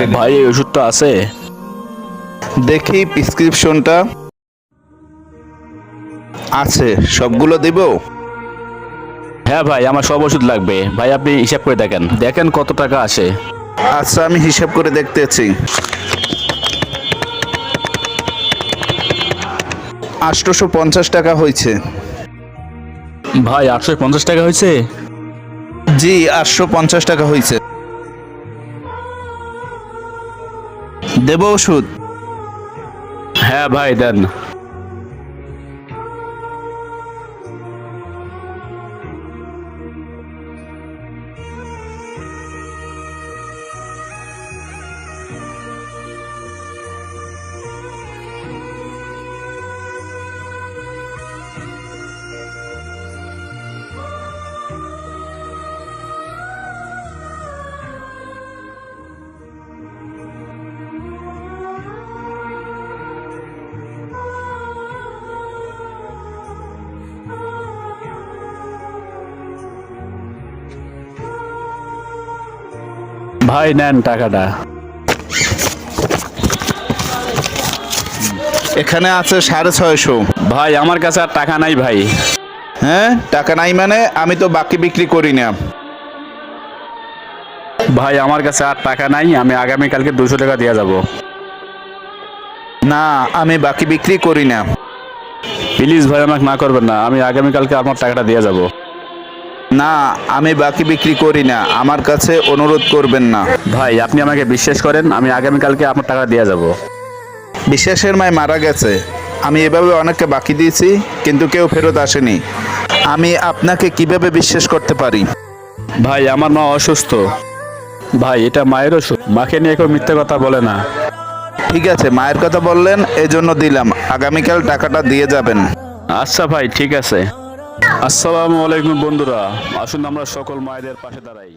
কেটে নিন। ভাই এই ওষুধটা আছে? দেখি প্রেসক্রিপশনটা আছে, সবগুলো দেব? হ্যাঁ ভাই, আমার সব ওষুধ লাগবে। ভাই আপনি হিসাব করে দেখেন দেখেন কত টাকা আসে। আচ্ছা, আমি হিসাব করে দেখতেছি। 850 টাকা হয়েছে। ভাই 850 টাকা হয়েছে? জি, 850 টাকা হয়েছে। দেব ওষুধ? হ্যাঁ ভাই দেন। ভাই নেন টাকাটা। এখানে আছে 650। ভাই আমার কাছে আর টাকা নাই ভাই। হ্যাঁ, টাকা নাই মানে? আমি তো বাকি বিক্রি করি না। ভাই আমার কাছে আর টাকা নাই, আমি আগামীকালকে 200 টাকা দিয়ে যাব। না, আমি বাকি বিক্রি করি না। প্লিজ ভাই আমাকে না করবেন না, আমি আগামীকালকে আমার টাকাটা দিয়ে যাব। না, আমি বাকি বিক্রি করি না, আমার কাছে অনুরোধ করবেন না। ভাই আপনি আমাকে বিশ্বাস করেন, আমি আগামীকালকে আপনার টাকা দিয়ে যাব। বিশ্বাসের মায় মারা গেছে। আমি এভাবে অনেককে বাকি দিয়েছি, কিন্তু কেউ ফেরত আসেনি। আমি আপনাকে কিভাবে বিশ্বাস করতে পারি? ভাই আমার মা অসুস্থ। ভাই এটা মায়ের ওষুধ, মাকে নিয়ে কেউ মিথ্যে কথা বলে না। ঠিক আছে, মায়ের কথা বললেন এজন্য দিলাম, আগামীকাল টাকাটা দিয়ে যাবেন। আচ্ছা ভাই ঠিক আছে। আসসালামু আলাইকুম বন্ধুরা, আসুন আমরা সকল মায়েদের পাশে দাঁড়াই।